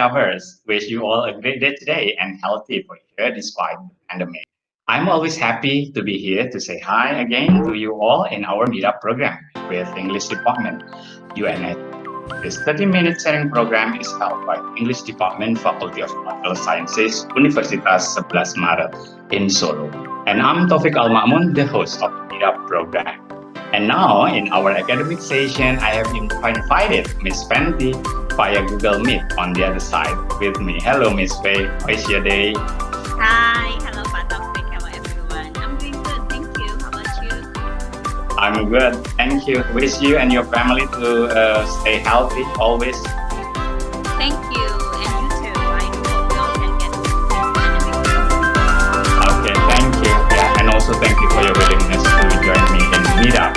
Meetupers. Wish you all a great day today and healthy for you despite the pandemic. I'm always happy to be here to say hi again to you all in our Meetup program with English Department, UNS. This 30-minute sharing program is held by English Department Faculty of Natural Sciences, Universitas Sebelas Maret in Solo. And I'm Taufiq Makmun, the host of the Meetup program. And now, in our academic session, I have invited Miss Fenty via Google Meet on the other side with me. Hello, Miss Faye. How is your day? Hi, hello, Pak Taufiq. Hello, everyone. I'm doing good, thank you. How about you? I'm good, thank you. Wish you and your family to stay healthy always. Thank you, and you too. I do hope you all can get this pandemic. Okay, thank you. Yeah, and also thank you for your willingness to join me in Meetup.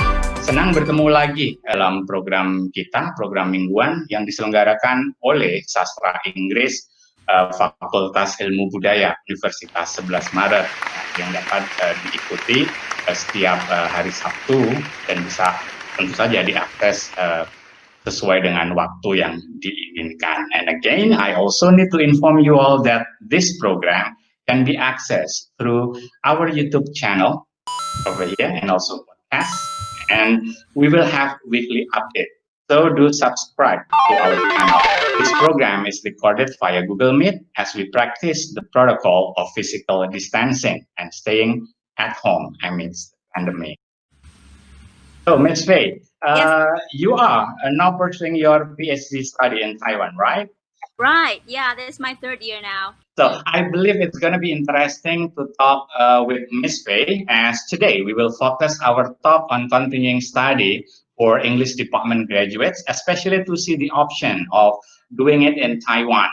Senang bertemu lagi dalam program kita, program mingguan yang diselenggarakan oleh Sastra Inggris Fakultas Ilmu Budaya Universitas Sebelas Maret yang dapat diikuti setiap hari Sabtu dan bisa tentu saja diakses sesuai dengan waktu yang diinginkan. And again, I also need to inform you all that this program can be accessed through our YouTube channel over here and also podcast. And we will have weekly update. So do subscribe to our channel. This program is recorded via Google Meet as we practice the protocol of physical distancing and staying at home amidst the pandemic. So, Ms. Faye, Yes. you are now pursuing your Ph.D. study in Taiwan, right? Right, yeah, this is my third year now. So I believe it's going to be interesting to talk with Ms. Faye, as today we will focus our talk on continuing study for English department graduates, especially to see the option of doing it in Taiwan,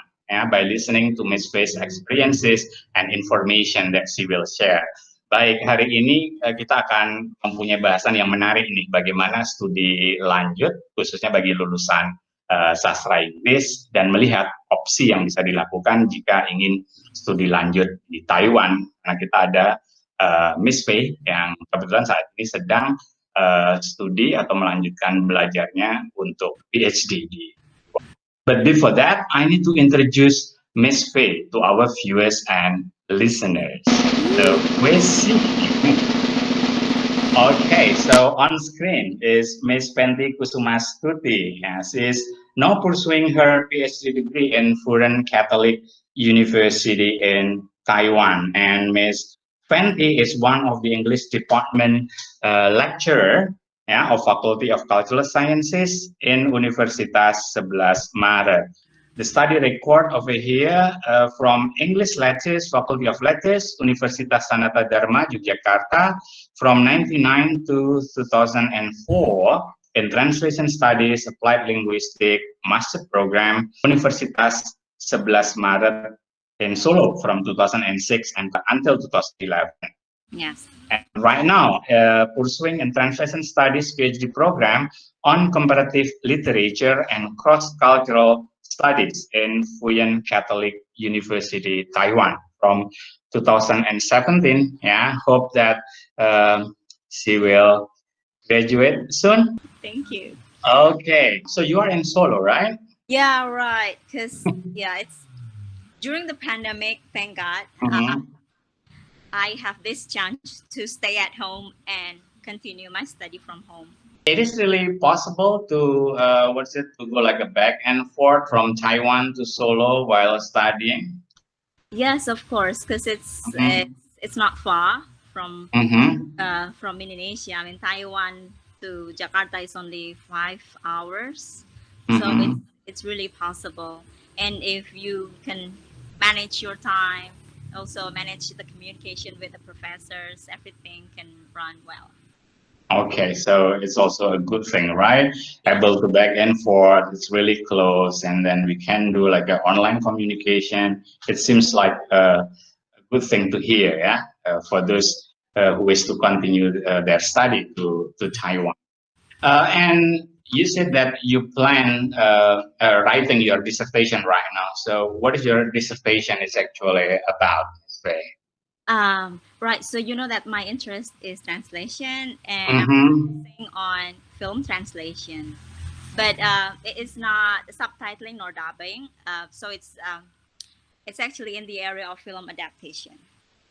by listening to Ms. Faye's experiences and information that she will share. Baik, hari ini kita akan mempunyai bahasan yang menarik nih, bagaimana studi lanjut, khususnya bagi lulusan sastra Inggris dan melihat opsi yang bisa dilakukan jika ingin studi lanjut di Taiwan. Karena kita ada Miss Faye yang kebetulan saat ini sedang studi atau melanjutkan belajarnya untuk PhD di. But before that, I need to introduce Miss Faye to our viewers and listeners. So, where's she? Okay, so on screen is Miss Fenty Kusumastuti. She is now pursuing her PhD degree in Fujen Chatolic University in Taiwan. And Miss Fenty is one of the English department lecturer of Faculty of Cultural Sciences in Universitas Sebelas Maret. The study record over here from English Letters, Faculty of Letters, Universitas Sanata Dharma, Yogyakarta, from 1999 to 2004, in Translation Studies, Applied Linguistic Master Program, Universitas Sebelas Maret in Solo from 2006 and until 2011. Yes. And right now, pursuing a Translation Studies PhD program on Comparative Literature and Cross-Cultural Studies in Fujen Chatolic University, Taiwan from 2017. Yeah, hope that she will graduate soon. Thank you. Okay, so you are in Solo, right? Yeah, right, because yeah, it's during the pandemic, thank God, I have this chance to stay at home and continue my study from home. It is really possible to to go like a back and forth from Taiwan to Solo while studying. Yes, of course, because it's not far from Indonesia. I mean, Taiwan to Jakarta is only 5 hours, so it's really possible. And if you can manage your time, also manage the communication with the professors, everything can run well. Okay, so it's also a good thing, right? Able to back and forth, it's really close, and then we can do like an online communication. It seems like a good thing to hear, yeah, for those who wish to continue their study to Taiwan. And you said that you plan writing your dissertation right now. So what is your dissertation is actually about, Ms. Faye? Right, so you know that my interest is translation and I'm focusing on film translation. but it is not subtitling nor dubbing. So it's actually in the area of film adaptation.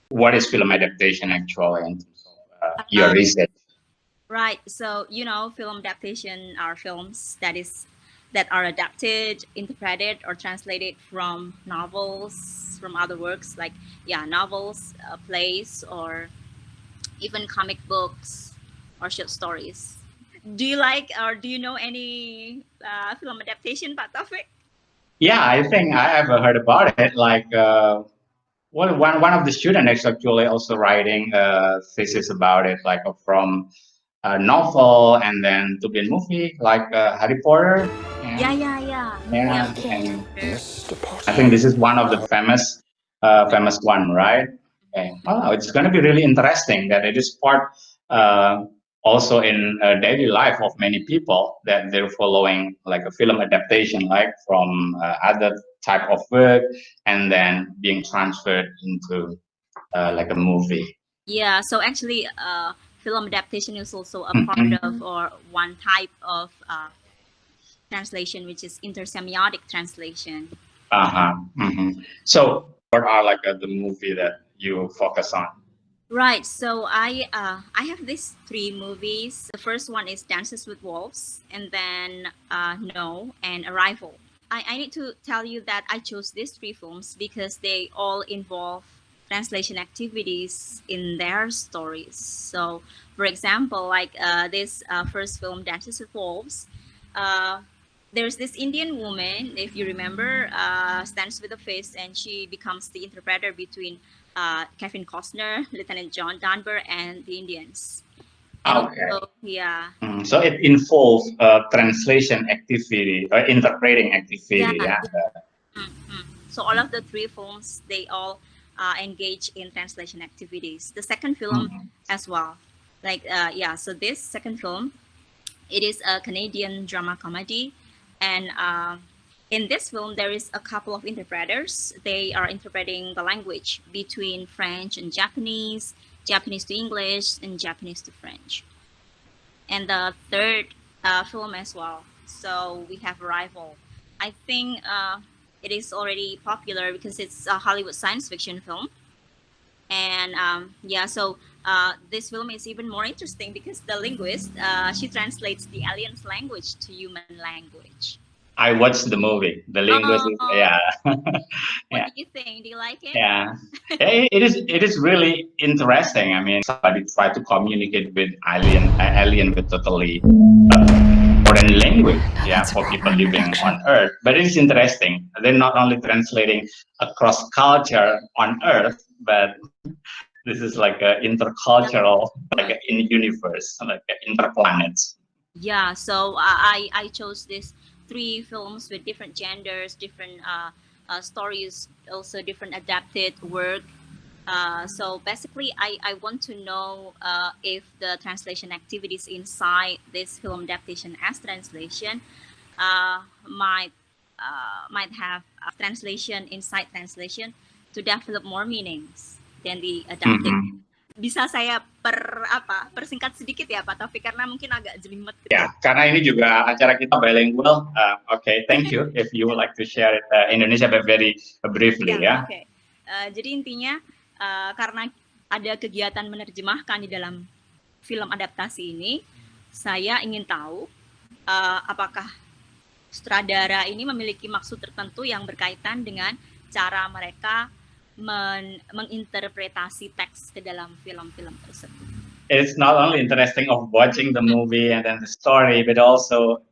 What is film adaptation actually in terms of your research? Right. So, film adaptation are films that are adapted, interpreted, or translated from novels, from other works like novels, plays, or even comic books or short stories. Do you like or do you know any film adaptation, Pak Taufiq? Yeah, I think I have heard about it. Like, well, one of the students is actually also writing a thesis about it, like from a novel and then to be a movie, like Harry Potter. Yeah. Yeah, and I think this is one of the famous one, right? Okay. Oh, it's going to be really interesting that it is part also in daily life of many people that they're following like a film adaptation, like from other type of work, and then being transferred into like a movie. Yeah. So actually, film adaptation is also a part of or one type of translation, which is intersemiotic translation. So, what are like the movie that you focus on? Right. So I have these three movies. The first one is Dances with Wolves, and then No and Arrival. I need to tell you that I chose these three films because they all involve translation activities in their stories. So, for example, like this first film, Dances with Wolves, uh, there's this Indian woman, if you remember, stands with a face, and she becomes the interpreter between Kevin Costner, Lieutenant John Dunbar, and the Indians. And Okay. also, yeah. So it involves translation activity or interpreting activity. Yeah. So all of the three films, they all engage in translation activities. The second film as well. Like, so this second film, it is a Canadian drama comedy. And in this film, there is a couple of interpreters. They are interpreting the language between French and Japanese, Japanese to English, and Japanese to French. And the third film as well. So we have Arrival. I think it is already popular because it's a Hollywood science fiction film. And so this film is even more interesting because the linguist, she translates the alien's language to human language. I watched the movie. The linguist is, yeah. What do you think? Do you like it? Yeah. It is really interesting. I mean, somebody try to communicate with alien with totally foreign language, for people living on Earth. But it is interesting. They're not only translating across culture on Earth, but this is like a intercultural, like in universe, like interplanets. Yeah. So I chose these three films with different genders, different stories, also different adapted work. So basically, I want to know if the translation activities inside this film adaptation as translation might have a translation inside translation to develop more meanings than the adapted. Bisa saya persingkat sedikit ya Pak Taufiq karena mungkin agak jelimet. Ya, karena ini juga acara kita bilingual. Okay, thank you. If you would like to share it Indonesia but very briefly, ya. Okay. Jadi intinya karena ada kegiatan menerjemahkan di dalam film adaptasi ini, saya ingin tahu apakah sutradara ini memiliki maksud tertentu yang berkaitan dengan cara mereka menginterpretasi teks ke dalam film-film tersebut. It's not only interesting of watching the movie and then the story, but also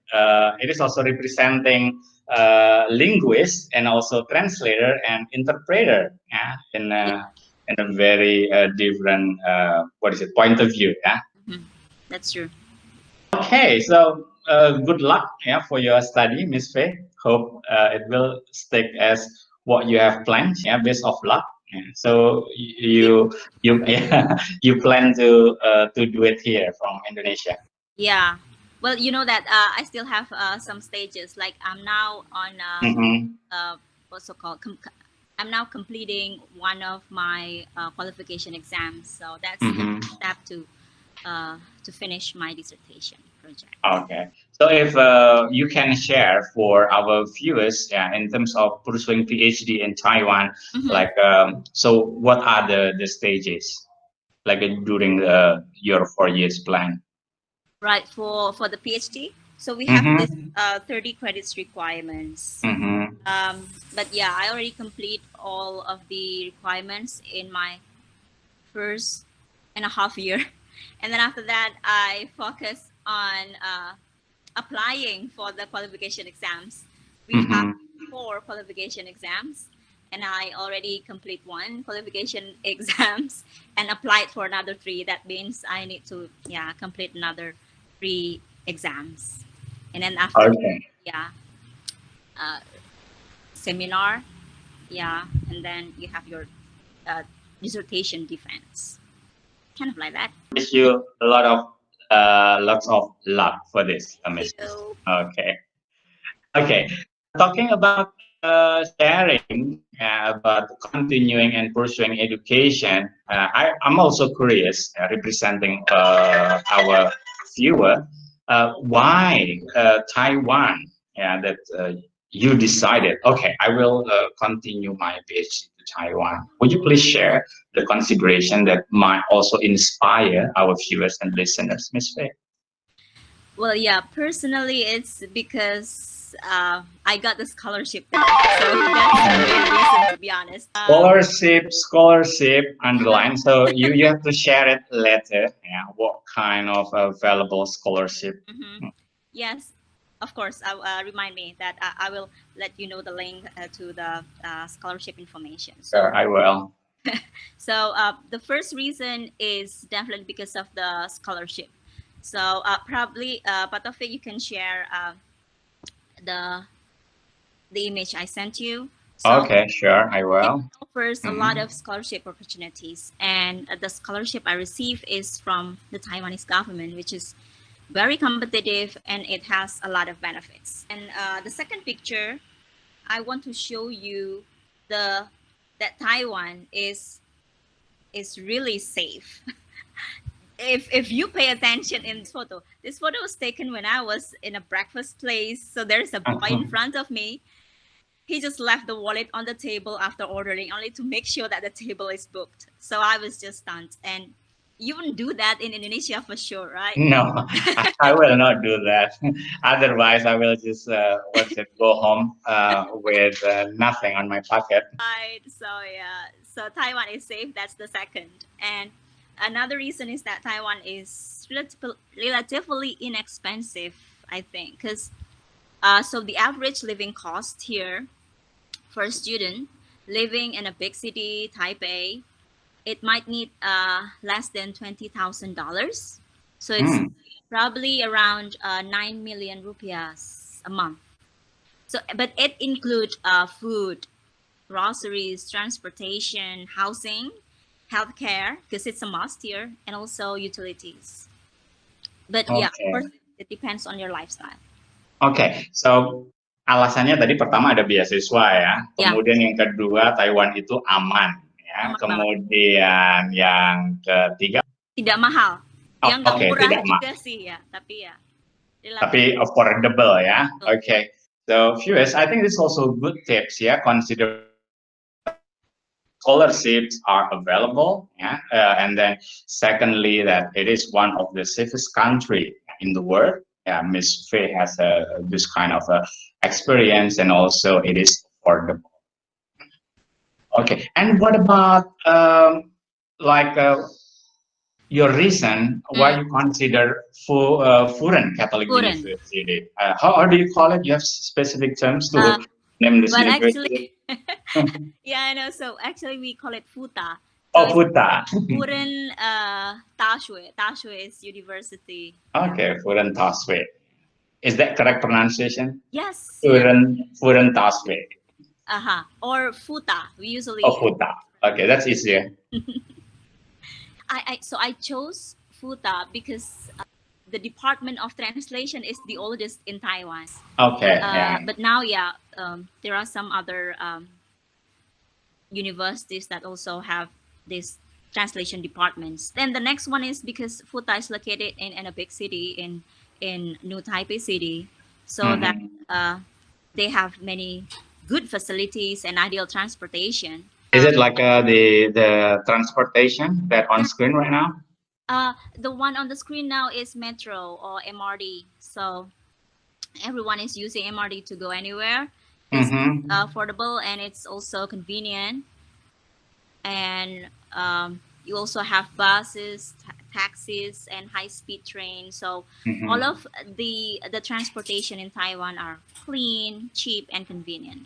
it is also representing linguist and also translator and interpreter, in a very different point of view. That's true. Okay, so good luck for your study, Miss Faye. Hope it will stick as what you have planned. Best of luck. So you plan to do it here from Indonesia. Yeah. Well, you know that I still have some stages. Like I'm now on what's it called? I'm now completing one of my qualification exams. So that's the step to finish my dissertation project. Okay. So if you can share for our viewers, yeah, in terms of pursuing PhD in Taiwan, like, so what are the stages, like during your 4 years plan? Right, for the PhD, so we have this 30 credits requirements. But yeah, I already complete all of the requirements in my 1.5 year, and then after that, I focus on applying for the qualification exams. We have 4 qualification exams, and I already complete 1 qualification exams and applied for another 3. That means I need to complete another 3 exams, and then after seminar, and then you have your dissertation defense, kind of like that. Wish you a lot of lots of luck for this, Miss. Okay. Okay. Talking about sharing about continuing and pursuing education, I'm also curious, representing our viewer, why Taiwan? Yeah, that you decided. Okay, I will continue my PhD to Taiwan. Would you please share the consideration that might also inspire our viewers and listeners, Miss Faye? Well, yeah, personally, it's because I got the scholarship there. So that's the main reason, to be honest. Scholarship, underline. So you have to share it later. Yeah, what kind of valuable scholarship? Yes, of course. Remind me that I will let you know the link to the scholarship information. So, sure, I will. So the first reason is definitely because of the scholarship. So probably, Taufiq, you can share the image I sent you. So okay, sure, I will. It offers a lot of scholarship opportunities, and the scholarship I receive is from the Taiwanese government, which is very competitive, and it has a lot of benefits. And the second picture, I want to show you that Taiwan is really safe. If you pay attention in this photo was taken when I was in a breakfast place. So there's a boy in front of me. He just left the wallet on the table after ordering, only to make sure that the table is booked. So I was just stunned. And you wouldn't do that in Indonesia for sure, right? No, I will not do that. Otherwise, I will just go home with nothing on my pocket. Right. So yeah. So Taiwan is safe. That's the second. And another reason is that Taiwan is relatively inexpensive, I think, because so the average living cost here for a student living in a big city, Taipei, it might need less than $20,000. So it's probably around 9 million rupiahs a month. So, but it includes food, groceries, transportation, housing, healthcare, because it's a must here, and also utilities. But yeah, of course, it depends on your lifestyle. Okay, so alasannya tadi pertama ada beasiswa ya, kemudian yang kedua Taiwan itu aman ya, kemudian yang ketiga tidak mahal, yang nggak murah juga sih ya, tapi affordable ya. Okay, so viewers, I think this is also good tips ya, consider scholarships are available, and then secondly that it is one of the safest country in the world. Yeah, Miss Faye has this kind of experience, and also it is affordable. Okay, and what about your reason why you consider Fujen Chatolic University? How do you call it? You have specific terms to name this university? Actually, yeah, I know. So actually, we call it FUTA. So FUTA. Fujen Tashui is university. Okay, Fujen Tashui. Is that correct pronunciation? Yes. Fujen Tashui. Or FUTA. We usually. Oh, FUTA. Okay, that's easier. So I chose FUTA because the Department of Translation is the oldest in Taiwan. Okay. But now, there are some other universities that also have this translation departments. Then the next one is because FUTA is located in a big city in in New Taipei City, so that they have many good facilities and ideal transportation. Is it like the transportation that on screen right now? The one on the screen now is metro or MRT. So everyone is using MRT to go anywhere. It's affordable and it's also convenient. And you also have buses, taxis, and high-speed trains. So all of the transportation in Taiwan are clean, cheap, and convenient.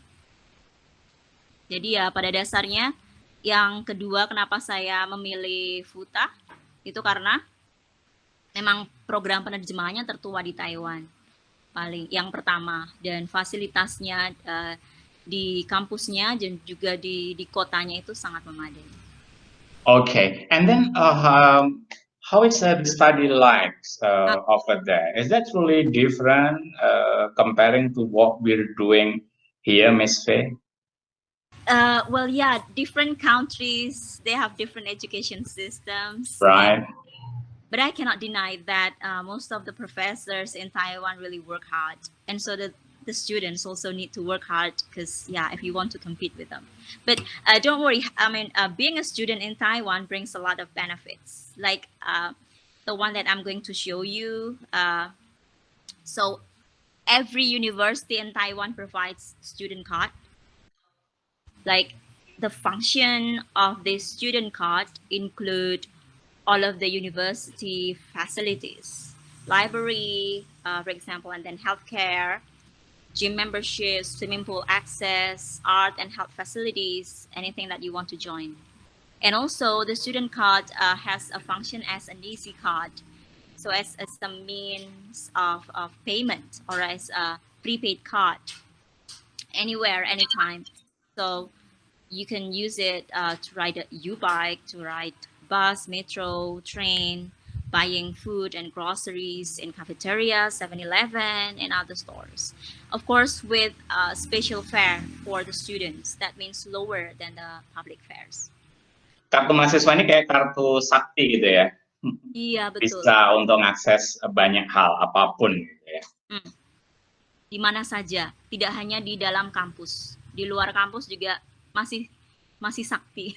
Jadi ya pada dasarnya yang kedua kenapa saya memilih FUTA itu karena memang program penerjemahannya tertua di Taiwan paling yang pertama, dan fasilitasnya di kampusnya dan juga di kotanya itu sangat memadai. Okay, and then how is the study like over there? Is that really different comparing to what we're doing here, Ms. Faye? Well, yeah, different countries, they have different education systems. Right. But I cannot deny that most of the professors in Taiwan really work hard. And so the students also need to work hard because, yeah, if you want to compete with them. But don't worry. I mean, being a student in Taiwan brings a lot of benefits. Like the one that I'm going to show you. So every university in Taiwan provides student card. Like the function of this student card include all of the university facilities, library, for example, and then healthcare, gym memberships, swimming pool access, art and health facilities, anything that you want to join. And also the student card has a function as an easy card. So as a means of payment or as a prepaid card anywhere, anytime. So you can use it to ride a U-bike, to ride bus, metro, train, buying food and groceries in cafeteria, 7-Eleven, and other stores. Of course, with special fare for the students, that means lower than the public fares. Kartu mahasiswa ini kayak kartu sakti gitu ya? Iya, betul. Bisa untuk akses banyak hal, apapun gitu ya? Di mana saja, tidak hanya di dalam kampus. Di luar kampus juga masih sakti.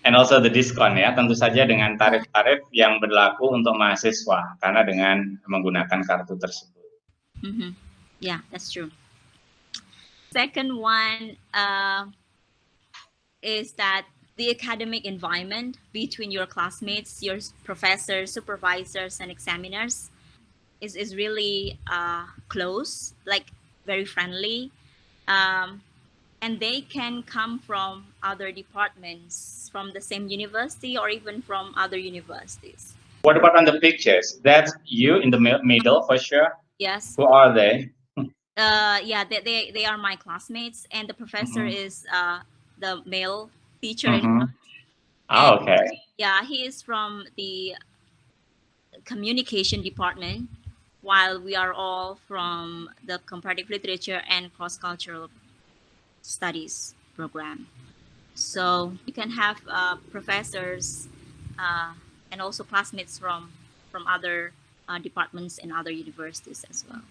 And also the discount ya, tentu saja dengan tarif-tarif yang berlaku untuk mahasiswa karena dengan menggunakan kartu tersebut. Yeah, that's true. Second one is that the academic environment between your classmates, your professors, supervisors, and examiners is really close, like very friendly. And they can come from other departments, from the same university or even from other universities. What about on the pictures? That's you in the middle for sure? Yes. Who are they? Yeah, they are my classmates, and the professor is the male teacher in front. Oh, okay. Yeah, he is from the communication department, while we are all from the comparative literature and cross-cultural studies program. So you can have professors and also classmates from other departments and other universities as well.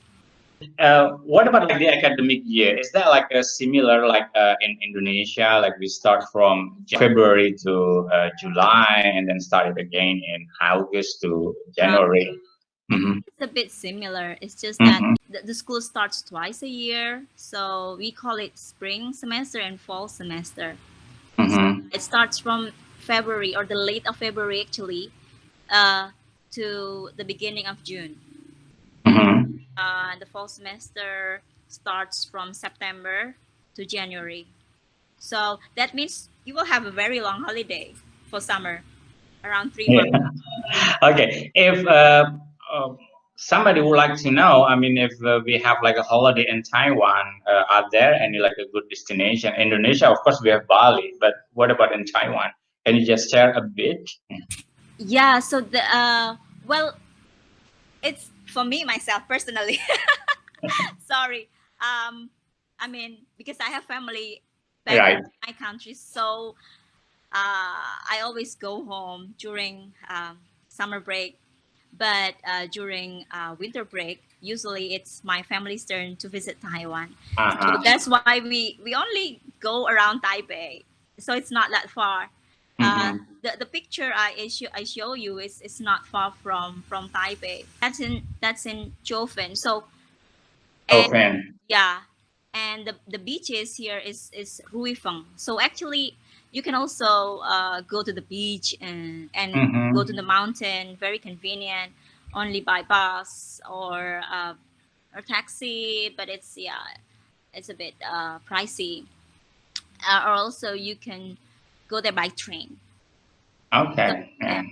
What about like the academic year? Is that like a similar like in Indonesia, like we start from February to July and then start it again in August to January? It's a bit similar. It's just that the school starts twice a year. So we call it spring semester and fall semester. So it starts from February or the late of February actually to the beginning of June. The fall semester starts from September to January. So that means you will have a very long holiday for summer, around 3 months. Okay. If somebody would like to know, I mean, if we have like a holiday in Taiwan, are there any like a good destination? Indonesia, of course, we have Bali, but what about in Taiwan? Can you just share a bit? Yeah, so the well, it's for me myself personally. Sorry, I mean because I have family back in my country, so I always go home during summer break. but during winter break, usually it's my family's turn to visit Taiwan. So that's why we only go around Taipei. So it's not that far. The picture I show you is not far from Taipei. That's in Choufen. So and yeah, and the beaches here is Ruifeng. So actually, you can also go to the beach and go to the mountain. Very convenient, only by bus or taxi. But it's a bit pricey. Or also you can go there by train. Okay. So, yeah.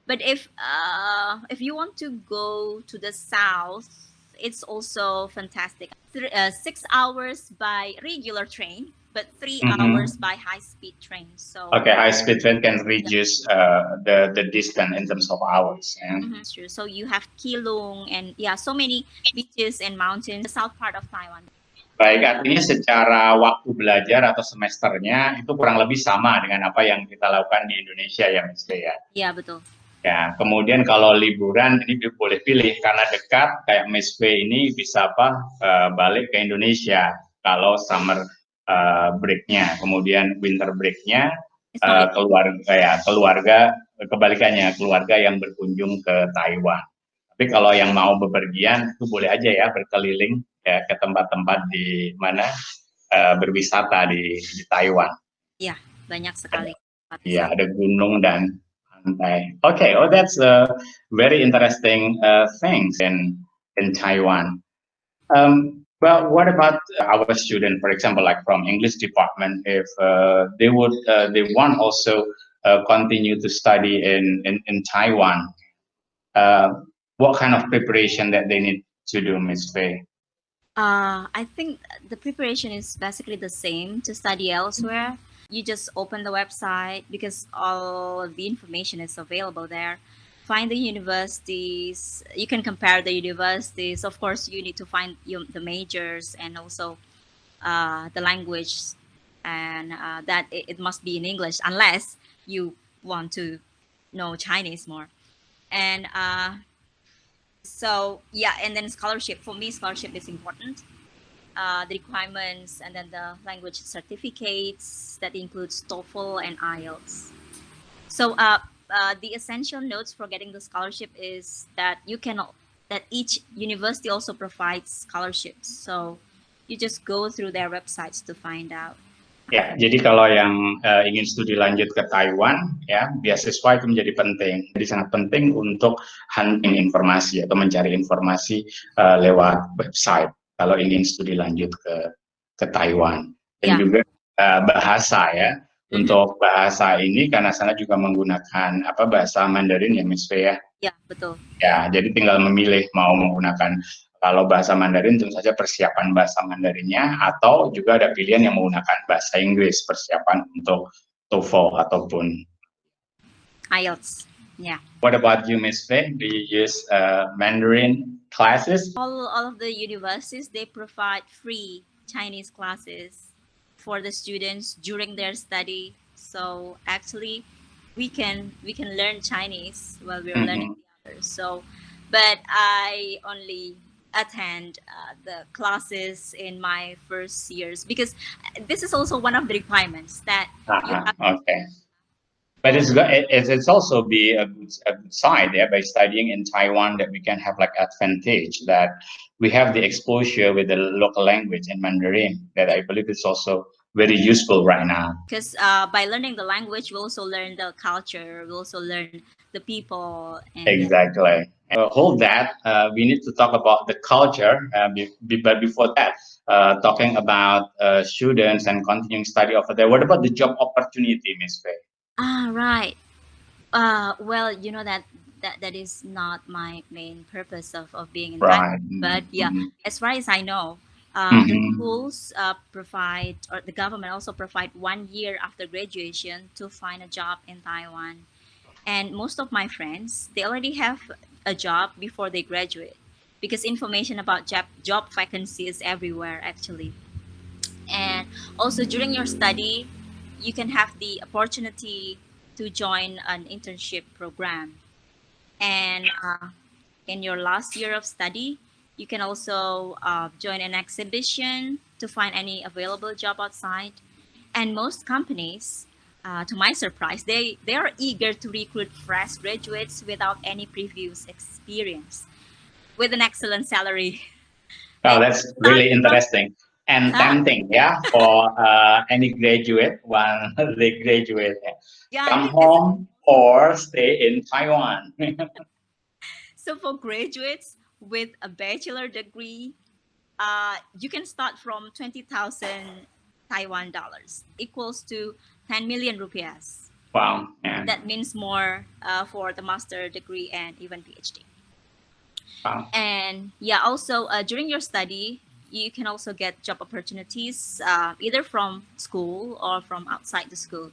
But if you want to go to the south, it's also fantastic. 6 hours by regular train, but 3 hours by high speed train. So okay, high speed train can reduce the distance in terms of hours. That's true. So you have Keelung and so many beaches and mountains. The south part of Taiwan. Baik, artinya secara waktu belajar atau semesternya itu kurang lebih sama dengan apa yang kita lakukan di Indonesia ya, Miss Bey ya? Iya, betul. Ya, kemudian kalau liburan ini boleh pilih karena dekat, kayak Miss Bey ini bisa balik ke Indonesia kalau summer break-nya, kemudian winter break-nya keluarga kebalikannya, keluarga yang berkunjung ke Taiwan. Tapi kalau yang mau bepergian itu boleh aja ya berkeliling ya ke tempat-tempat di mana berwisata di Taiwan. Iya, banyak sekali. Iya, ada gunung dan pantai. Okay, that's very interesting things in Taiwan. But what about our student, for example, like from English department, if they want also continue to study in Taiwan? What kind of preparation that they need to do, Ms. Faye? I think the preparation is basically the same to study elsewhere. You just open the website because all of the information is available there. Find the universities. You can compare the universities. Of course, you need to find the majors and also the language, and that it must be in English unless you want to know Chinese more. And so and then scholarship. For me, scholarship is important. The requirements and then the language certificates that includes TOEFL and IELTS. So the essential notes for getting the scholarship is that that each university also provides scholarships. So you just go through their websites to find out. Ya, jadi kalau yang ingin studi lanjut ke Taiwan, ya beasiswa itu menjadi penting. Jadi sangat penting untuk hunting informasi atau mencari informasi lewat website kalau ingin studi lanjut ke Taiwan. Dan juga bahasa ya. Untuk bahasa ini karena sana juga menggunakan bahasa Mandarin ya, Miss Faye ya. Ya, betul. Ya, jadi tinggal memilih mau menggunakan. Kalau bahasa Mandarin tentu saja persiapan bahasa Mandarinnya atau juga ada pilihan yang menggunakan bahasa Inggris persiapan untuk TOEFL ataupun IELTS. Yeah. What about you, Miss Faye? Do you use Mandarin classes? All of the universities, they provide free Chinese classes for the students during their study. So actually, we can learn Chinese while we're learning the others. So, but I only attend the classes in my first years because this is also one of the requirements that you have. Okay. But it's also be a good side by studying in Taiwan that we can have like advantage that we have the exposure with the local language in Mandarin that I believe is also very useful right now. Because by learning the language, we also learn the culture, we also learn the people. And exactly. Hold that. We need to talk about the culture. But before that, talking about students and continuing study over there. What about the job opportunity, Ms. Faye? Right. Well, you know that is not my main purpose of being in Taiwan. But as far as I know, the schools provide, or the government also provide 1 year after graduation to find a job in Taiwan. And most of my friends, they already have a job before they graduate because information about job vacancies everywhere actually. And also during your study, you can have the opportunity to join an internship program. And in your last year of study, you can also join an exhibition to find any available job outside. And most companies, to my surprise, they are eager to recruit fresh graduates without any previous experience with an excellent salary. Oh, Like that's really starting from interesting and tempting, yeah, for any graduate when they graduate, yeah, I come mean it's home or stay in Taiwan. so for graduates with a bachelor degree, you can start from 20,000 Taiwan dollars, equals to 10 million rupiahs. Wow, yeah, That means more for the master degree and even PhD. wow. And yeah, also during your study, you can also get job opportunities either from school or from outside the school.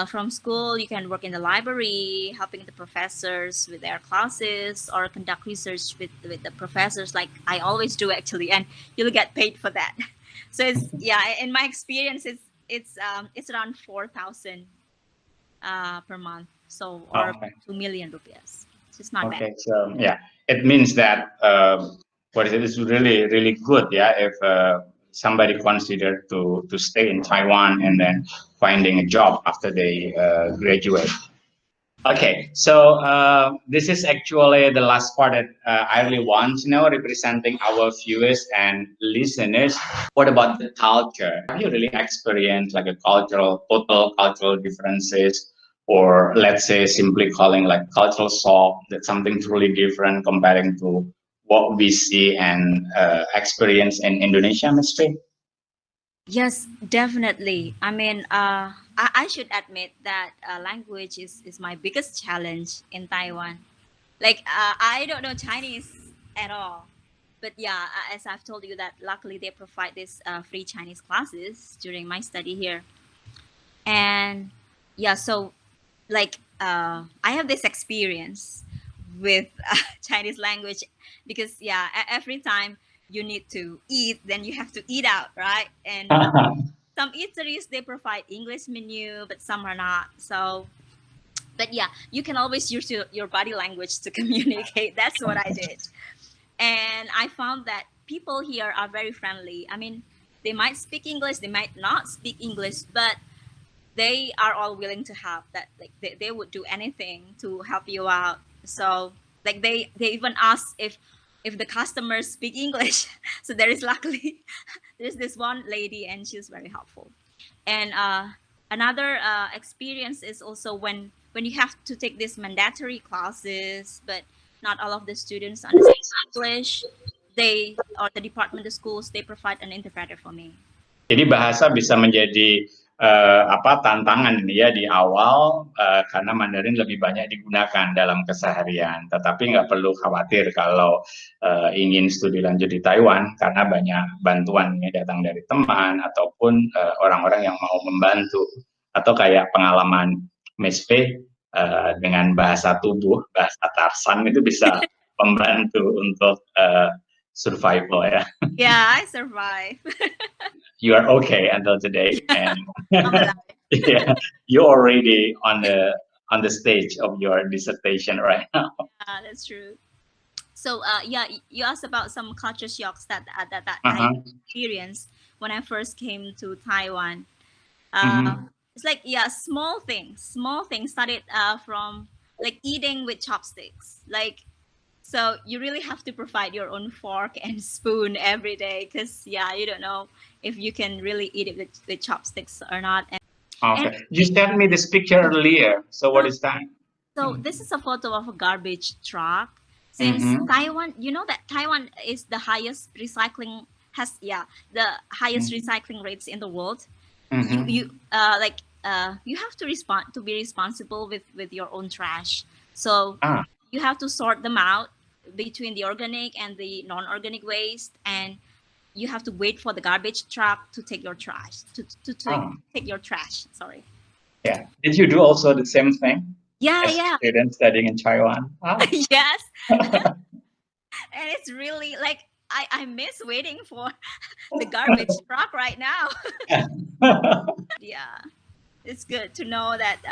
From school, you can work in the library, helping the professors with their classes, or conduct research with the professors, like I always do actually, and you'll get paid for that. So it's yeah, in my experience, it's around 4,000 per month, so or Okay. 2 million rupiahs. So it's not bad. Okay, so yeah, it means that what is it? It's really really good, yeah. If somebody considered to stay in Taiwan and then finding a job after they graduate. Okay, so this is actually the last part that I really want to know, representing our viewers and listeners. What about the culture? Have you really experienced like a total cultural differences, or let's say simply calling like cultural shock, that something truly different comparing to what we see and experience in Indonesia, Ms. Faye? Yes, definitely. I mean, I should admit that language is my biggest challenge in Taiwan. Like, I don't know Chinese at all. But yeah, as I've told you that luckily they provide this free Chinese classes during my study here. And yeah, so like I have this experience with Chinese language because yeah, every time you need to eat, then you have to eat out, right? And some eateries they provide English menu, but some are not. So, but yeah, you can always use your body language to communicate. That's what I did, and I found that people here are very friendly. I mean, they might speak English, they might not speak English, but they are all willing to help. That like they would do anything to help you out. So like they even ask if the customers speak English. So there is luckily there's this one lady and she's very helpful. And another experience is also when you have to take these mandatory classes, but not all of the students understand English. They or the department of schools they provide an interpreter for me. Jadi bahasa bisa menjadi apa tantangan ini ya di awal karena Mandarin lebih banyak digunakan dalam keseharian. Tetapi nggak perlu khawatir kalau ingin studi lanjut di Taiwan karena banyak bantuan ya datang dari teman ataupun orang-orang yang mau membantu atau kayak pengalaman Miss P dengan bahasa tubuh, bahasa Tarsan itu bisa membantu untuk survival ya. Yeah, I survive. You are okay until today, and I'm alive. yeah, you're already on the stage of your dissertation right now. Yeah, that's true. So yeah, you asked about some culture shocks that I Uh-huh. experienced when I first came to Taiwan. Mm-hmm. It's like yeah, small things started from like eating with chopsticks. Like so you really have to provide your own fork and spoon every day because yeah, you don't know if you can really eat it with chopsticks or not. And Okay, you sent me this picture earlier. So what is that? so this is a photo of a garbage truck. Since Mm-hmm. Taiwan, you know that Taiwan is the highest recycling has yeah the highest recycling rates in the world. You Mm-hmm. you like you have to respond to be responsible with your own trash. So Ah, you have to sort them out between the organic and the non-organic waste, and you have to wait for the garbage truck to take your trash to oh, take your trash. Sorry. yeah. Did you do also the same thing Yeah, as a yeah, student studying in Taiwan? Ah. yes. And it's really like I miss waiting for the garbage truck right now. Yeah, it's good to know that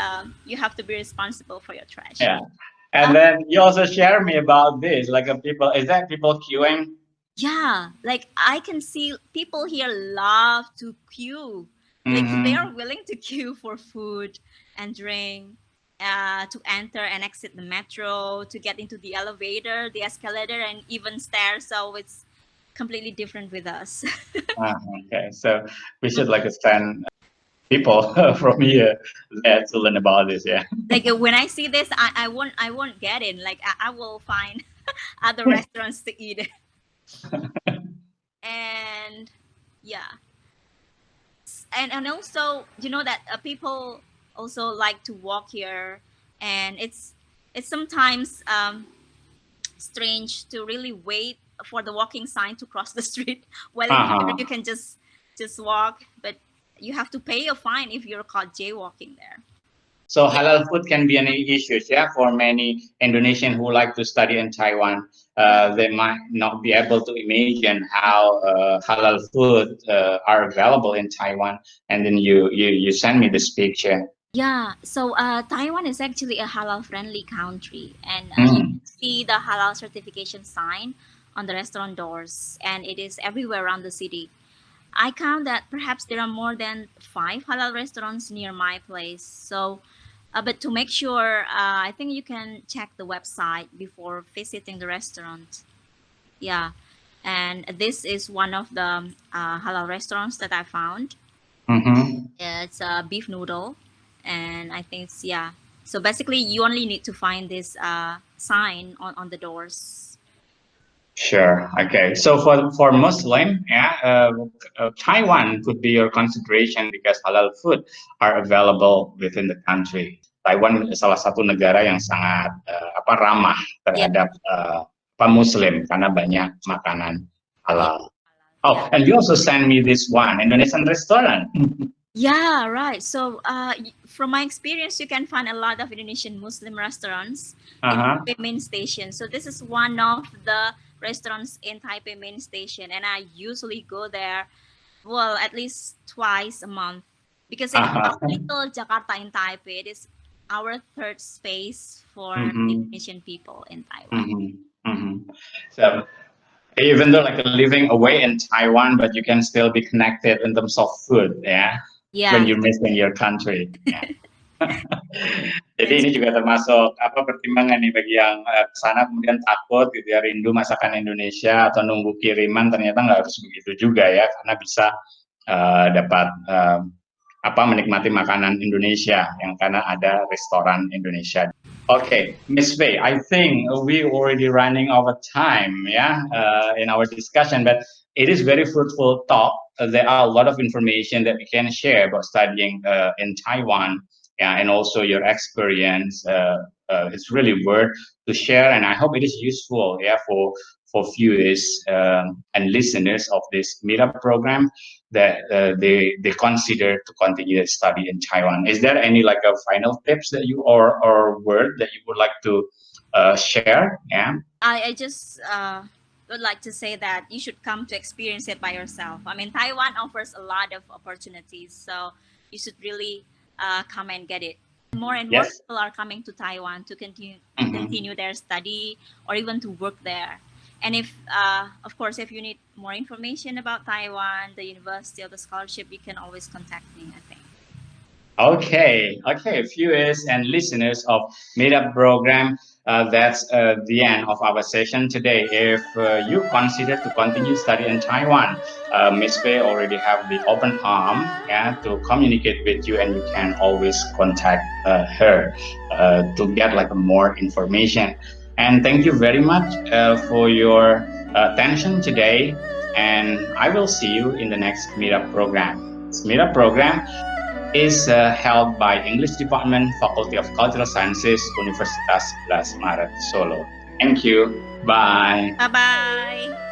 you have to be responsible for your trash. Yeah. And then you also share me about this, like is that people queuing? Yeah, like I can see people here love to queue. Like they are willing to queue for food and drink, to enter and exit the metro, to get into the elevator, the escalator, and even stairs. So it's completely different with us. Okay, so we should like send people from here there to learn about this. Yeah. Like when I see this, I won't get in. Like I will find other restaurants to eat. And yeah, and also that people also like to walk here, and it's sometimes strange to really wait for the walking sign to cross the street, while in here you can just walk, but you have to pay a fine if you're caught jaywalking there. So halal food can be an issue, yeah, for many Indonesians who like to study in Taiwan. They might not be able to imagine how halal food are available in Taiwan. And then you send me this picture. Yeah, so Taiwan is actually a halal friendly country, and you can see the halal certification sign on the restaurant doors, and it is everywhere around the city. I count that perhaps there are more than 5 halal restaurants near my place. So, but to make sure, I think you can check the website before visiting the restaurant. Yeah, and this is one of the halal restaurants that I found. It's a beef noodle, and I think it's, yeah. So basically, you only need to find this sign on the doors. Sure. Okay. So for Muslim, yeah, Taiwan could be your consideration because halal food are available within the country. Taiwan salah satu negara yang sangat ramah terhadap Muslim karena banyak makanan halal. Oh, and you also send me this one Indonesian restaurant. Yeah, right. So, from my experience, you can find a lot of Indonesian Muslim restaurants in Taipei Main Station. So this is one of the restaurants in Taipei Main Station, and I usually go there, well, at least twice a month, because it's a little Jakarta in Taipei. It is our third space for Indonesian people in Taiwan. So even though like living away in Taiwan, but you can still be connected in terms of food, yeah. When you're missing your country. Yeah. Jadi ini juga termasuk pertimbangan nih bagi yang kesana kemudian takut gitu ya, rindu masakan Indonesia atau nunggu kiriman, ternyata nggak harus begitu juga ya, karena bisa dapat menikmati makanan Indonesia yang karena ada restoran Indonesia. Okay, Miss Faye, I think we already running out of time, yeah, in our discussion, but it is very fruitful talk. There are a lot of information that we can share about studying in Taiwan, yeah, and also your experience. It's really worth to share, and I hope it is useful, yeah, for viewers and listeners of this meetup program that they consider to continue their study in Taiwan. Is there any like a final tips that you or word that you would like to share? Yeah, I just would like to say that you should come to experience it by yourself. I mean, Taiwan offers a lot of opportunities, so you should really come and get it. More and more people are coming to Taiwan to continue their study or even to work there. And if, of course, if you need more information about Taiwan, the university or the scholarship, you can always contact me, I think. Okay, viewers and listeners of Meetup program, that's the end of our session today. If you consider to continue study in Taiwan, Ms. Faye already have the open arm, yeah, to communicate with you, and you can always contact her to get like more information. And thank you very much for your attention today, and I will see you in the next Meetup program. This Meetup program is held by English Department, Faculty of Cultural Sciences, Universitas Sebelas Maret, Solo. Thank you. Bye. Bye-bye.